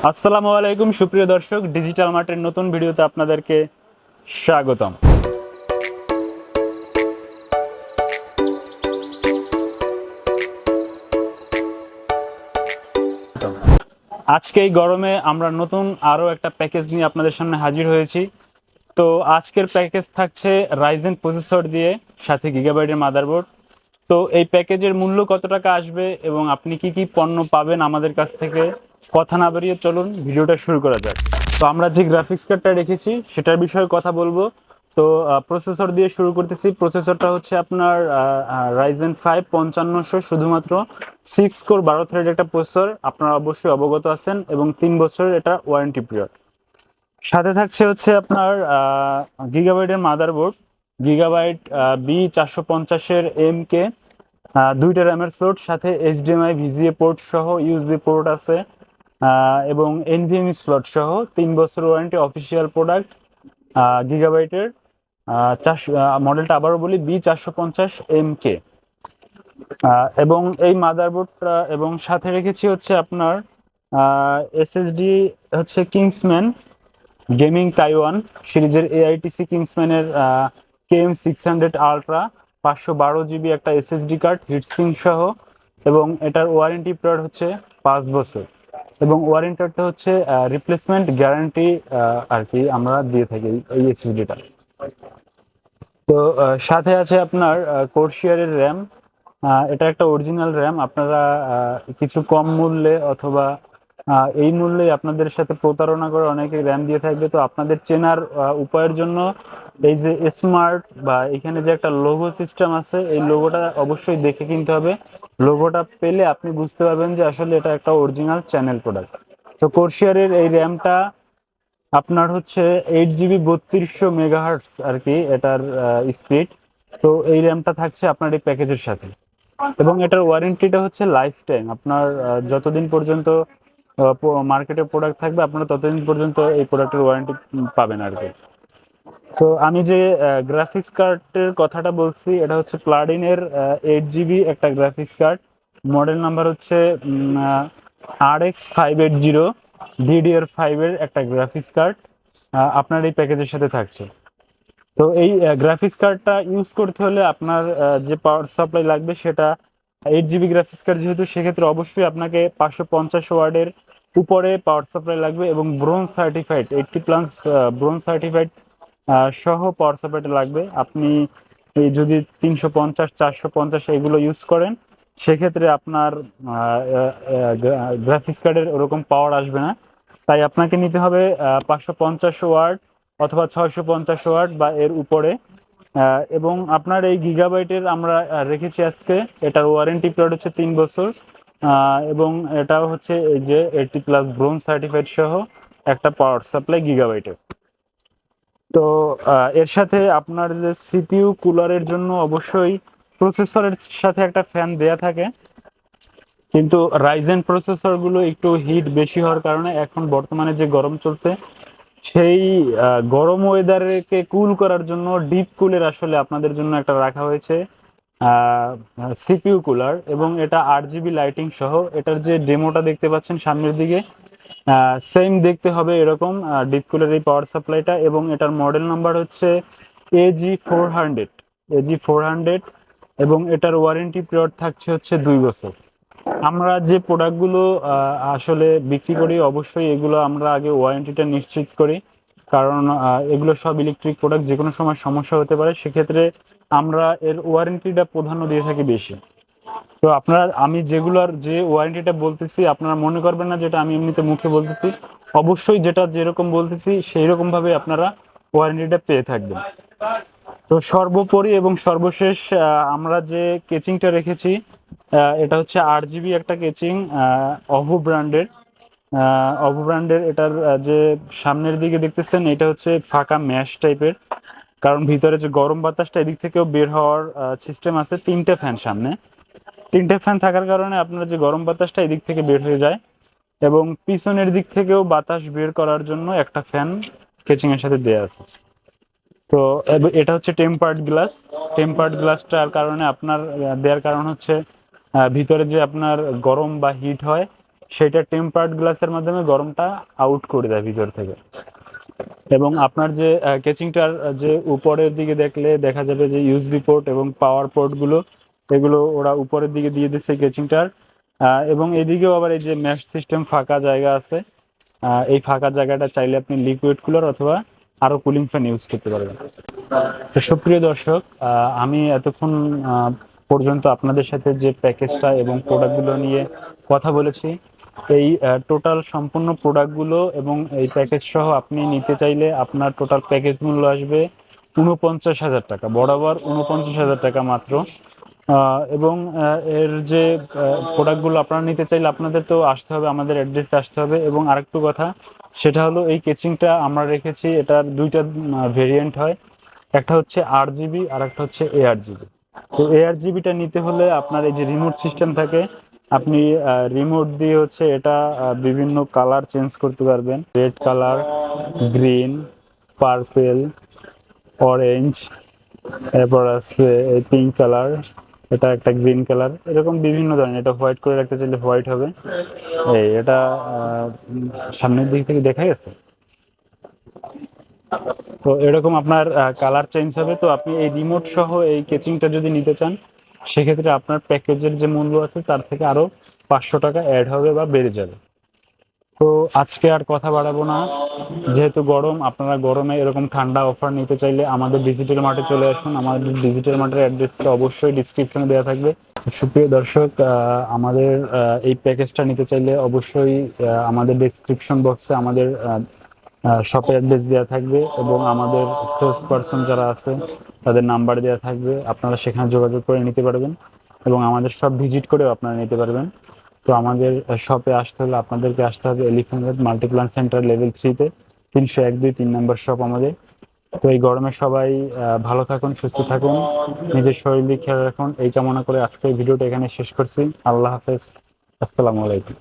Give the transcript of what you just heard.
আসসালামু আলাইকুম সুপ্রিয় দর্শক, ডিজিটাল মার্টের নতুন ভিডিওতে আপনাদেরকে স্বাগতম। আজকে এই গরমে আমরা নতুন আরও একটা প্যাকেজ নিয়ে আপনাদের সামনে হাজির হয়েছি। তো আজকের প্যাকেজ থাকছে রাইজেন প্রসেসর দিয়ে, সাথে গিগাবাইটের মাদারবোর্ড। তো এই প্যাকেজের মূল্য কত টাকা আসবে এবং আপনি কি কি পণ্য পাবেন আমাদের কাছ থেকে, কথা না বাড়িয়ে চলুন ভিডিওটা শুরু করা যাক। তো আমরা যে গ্রাফিক্স কার্ডটা রেখেছি সেটার বিষয়ে কথা বলবো। তো প্রসেসর দিয়ে শুরু করতেছি। প্রসেসরটা হচ্ছে আপনার রাইজেন 5 5500, শুধুমাত্র 6 কোর 12 থ্রেড একটা প্রসেসর, আপনারা অবশ্যই অবগত আছেন, এবং 3 বছরের এটা ওয়ারেন্টি পিরিয়ড। সাথে থাকছে হচ্ছে আপনার গিগাবাইটের মাদারবোর্ড, গিগাবাইট B450 এর MK, দুইটা র্যামের স্লট, সাথে HDMI VGA পোর্ট সহ ইউএসবি পোর্ট আছে, এবং NVMe স্লট সহ 3 বছর ওয়ারেন্টি, অফিসিয়াল প্রোডাক্ট গিগাবাইটের। মডেলটা আবারও বলি, B450 MK। এবং এই মাদারবোর্ডটা এবং সাথে রেখেছি হচ্ছে আপনার SSD হচ্ছে কিংসম্যান গেমিং তাইওয়ান সিরিজের AITC কিংসম্যানের KM600 আলট্রা 512 GB একটা SSD কার্ড, হিটসিং সহ, এবং এটার ওয়ারেন্টি পিরিয়ড হচ্ছে 5 বছর, এবং ওয়ারেন্টিটা হচ্ছে রিপ্লেসমেন্ট গ্যারান্টি আর কি আমরা দিয়ে থাকি এই SSDটা। তো সাথে আছে আপনার কোর্সিয়ারের র্যাম। এটা একটা অরিজিনাল র্যাম। আপনারা কিছু কম মূল্যে অথবা এই মূল্যে আপনাদের সাথে প্রতারণা করে অনেকে র্যাম দিয়ে থাকবে। তো আপনাদের চেনার উপায়ের জন্য এই যে স্মার্ট বা এখানে যে একটা লোগো সিস্টেম আছে, এই লোগোটা অবশ্যই দেখে কিনতে হবে। লোগোটা পেলে আপনি বুঝতে পারবেন যে আসলে এটা একটা অরিজিনাল চ্যানেল প্রোডাক্ট। তো কোর্সিয়ারের এই র্যামটা আপনার হচ্ছে 8 GB 3200 MHz আর কি এটার স্পিড। তো এই র্যামটা থাকছে আপনার এই প্যাকেজের সাথে, এবং এটার ওয়ারেন্টিটা হচ্ছে লাইফ টাইম। আপনার যতদিন পর্যন্ত মার্কেটে প্রোডাক্ট থাকবে আপনারা ততদিন পর্যন্ত এই প্রোডাক্টের ওয়ারেন্টি পাবেন আর কি। তো আমি যে গ্রাফিক্স কার্ডের কথাটা বলছি, এটা হচ্ছে প্লাডিনের 8 GB একটা গ্রাফিক্স কার্ড। মডেল নাম্বার হচ্ছে RX580 DDR5 এর একটা গ্রাফিক্স কার্ড আপনার এই প্যাকেজের সাথে থাকছে। তো এই গ্রাফিক্স কার্ডটা ইউজ করতে হলে আপনার যে পাওয়ার সাপ্লাই লাগবে সেটা 8 GB গ্রাফিক্স কার্ড যেহেতু, সেক্ষেত্রে অবশ্যই আপনাকে 550 ওয়াটের উপরে পাওয়ার সাপ্লাই লাগবে, এবং ব্রোঞ্জ সার্টিফাইড 80+ ব্রোঞ্জ সার্টিফাইড সহ পাওয়ার সাপ্লাইটা লাগবে। আপনি এই যদি 350 450 এগুলো ইউজ করেন, সেক্ষেত্রে আপনার গ্রাফিক্স কার্ডের ওরকম পাওয়ার আসবে না। তাই আপনাকে নিতে হবে 550 ওয়াট অথবা 650 ওয়াট বা এর উপরে। এবং আপনার এই গিগাবাইটের আমরা রেখেছি আজকে, এটার ওয়ারেন্টি পিরিয়ড হচ্ছে 3 বছর, এবং এটাও হচ্ছে এই যে 80+ ব্রোঞ্জ সার্টিফাইড সহ একটা পাওয়ার সাপ্লাই গিগাবাইটের। তো এর সাথে আপনার যে CPU কুলারের জন্য অবশ্যই প্রসেসরের সাথে একটা ফ্যান দেয়া থাকে, কিন্তু রাইজেন প্রসেসরগুলো একটু হিট বেশি হওয়ার কারণে এখন বর্তমানে যে গরম চলছে, সেই গরম ওয়েদারকে কুল করার জন্য ডিপ কুলের আসলে আপনাদের জন্য একটা রাখা হয়েছে CPU কুলার, এবং এটা 8 GB লাইটিং সহ। এটার যে ডেমোটা দেখতে পাচ্ছেন সামনের দিকে, সেম দেখতে হবে এরকম ডিপ কুলের এই পাওয়ার সাপ্লাইটা, এবং এটার মডেল নাম্বার হচ্ছে AG400 এবং এটার ওয়ারেন্টি পিরিয়ড থাকছে হচ্ছে 2 বছর। আমরা যে প্রোডাক্টগুলো আসলে বিক্রি করি, অবশ্যই এগুলো আমরা আগে ওয়ারেন্টিটা নিশ্চিত করি, কারণ এগুলো সব ইলেকট্রিক প্রোডাক্ট, যে কোনো সময় সমস্যা হতে পারে, সেক্ষেত্রে আমরা এর ওয়ারেন্টিটা প্রাধান্য দিয়ে থাকি বেশি। তো আপনারা, আমি যেগুলোর যে ওয়ারেন্টিটা বলতেছি আপনারা মনে করবেন না যেটা আমি এমনিতে মুখে বলতেছি, অবশ্যই যেটা যেরকম বলতেছি সেই রকম ভাবে আপনারা ওয়ারেন্টিটা পেয়ে থাকবেন। তো সর্বোপরি এবং সর্বশেষ আমরা যে কেচিংটা রেখেছি, এটা হচ্ছে 8 GB একটা কেচিং, অভো ব্র্যান্ডের। এটার যে সামনের দিকে দেখতেছেন, এটা হচ্ছে ফাঁকা ম্যাশ টাইপের, কারণ ভিতরে যে গরম বাতাসটা এদিক থেকেও বের হওয়ার সিস্টেম আছে। 3টে ফ্যান সামনে, 3টে ফ্যান থাকার কারণে আপনার যে গরম বাতাসটা এদিক থেকে বের হয়ে যায়, এবং পিছনের দিক থেকেও বাতাস বের করার জন্য একটা ফ্যান কেচিং এর সাথে দেয়া আছে। তো এটা হচ্ছে টেম্পার্ড গ্লাসটার কারণে আপনার দেওয়ার কারণ হচ্ছে ভিতরে যে আপনার গরম বা হিট হয়, সেটা টেম্পার্ড গ্লাসের মাধ্যমে গরমটা আউট করে দেয় ভিতর থেকে। এবং আপনার যে কেচিংটার যে উপরের দিকে দেখলে দেখা যাবে যে ইউএসবি পোর্ট এবং পাওয়ার পোর্টগুলো, এগুলো ওরা উপরের দিকে দিয়ে দিচ্ছে কেচিংটার। এবং এদিকেও আবার এই যে ম্যাশ সিস্টেম ফাঁকা জায়গা আছে, এই ফাঁকা জায়গাটা চাইলে আপনি লিকুইড কুলার অথবা আরো কুলিং ফ্যান ইউজ করতে পারবেন। তো সুপ্রিয় দর্শক, আমি এতক্ষণ পর্যন্ত আপনাদের সাথে যে প্যাকেজটা এবং প্রোডাক্টগুলো নিয়ে কথা বলেছি, এই টোটাল সম্পূর্ণ প্রোডাক্টগুলো এবং এই প্যাকেজ সহ আপনি নিতে চাইলে আপনার টোটাল প্যাকেজ মূল্য আসবে 49,000 টাকা, বরাবর 49,000 টাকা মাত্র। এবং এর যে প্রোডাক্টগুলো আপনারা নিতে চাইলে আপনাদের তো আসতে হবে, আমাদের অ্যাড্রেসে আসতে হবে। এবং আরেকটু কথা, সেটা হলো এই কেচিংটা আমরা রেখেছি, এটার দুইটা ভেরিয়েন্ট হয়, একটা হচ্ছে RGB আর একটা হচ্ছে ARGB। তো ARGBটা নিতে হলে আপনার এই যে রিমোট সিস্টেম থাকে, আপনি রিমোট দিয়ে হচ্ছে এটা বিভিন্ন কালার চেঞ্জ করতে পারবেন, red colour, green, purple, orange, এরপর আছে পিঙ্ক কালার, এটা একটা গ্রিন কালার, এরকম বিভিন্ন ধরনের। এটা হোয়াইট করে রাখতে চাইলে হোয়াইট হবে। এই এটা সামনের দিক থেকে দেখা গেছে। তো এরকম আপনার কালার চেঞ্জ হবে। তো আপনি এই রিমোট সহ এই কেচিংটা যদি নিতে চান, সেক্ষেত্রে আপনার প্যাকেজের যে মূল্য আছে তার থেকে আরো 500 টাকা অ্যাড হবে বা বেড়ে যাবে। তো আজকে আর কথা বাড়াবো না, যেহেতু গরম, আপনারা গরমে এরকম ঠান্ডা অফার নিতে চাইলে আমাদের ডিজিটাল মার্টে চলে আসুন। আমাদের ডিজিটাল মার্টের অ্যাড্রেসটা অবশ্যই ডিসক্রিপশনে দেওয়া থাকবে। সুপ্রিয় দর্শক, আমাদের এই প্যাকেজটা নিতে চাইলে অবশ্যই আমাদের ডিসক্রিপশন বক্সে আমাদের শপের অ্যাড্রেস দেওয়া থাকবে এবং আমাদের সেলস পারসন যারা আছে তাদের নাম্বার দেওয়া থাকবে, আপনারা সেখানে যোগাযোগ করে নিতে পারবেন এবং আমাদের সব ভিজিট করেও আপনারা নিতে পারবেন। তো আমাদের শপে আসতে হলে আপনাদেরকে আসতে হবে এলিফ্যান্ট রোড মাল্টিপ্লান সেন্টার লেভেল 3-তে, 301, 2, 3 নম্বর শপ আমাদের। তো এই গরমে সবাই ভালো থাকুন, সুস্থ থাকুন, নিজের শরীর খেয়াল রাখুন, এই কামনা করে আজকের ভিডিওটা এখানে শেষ করছি। আল্লাহ হাফেজ, আসসালামু আলাইকুম।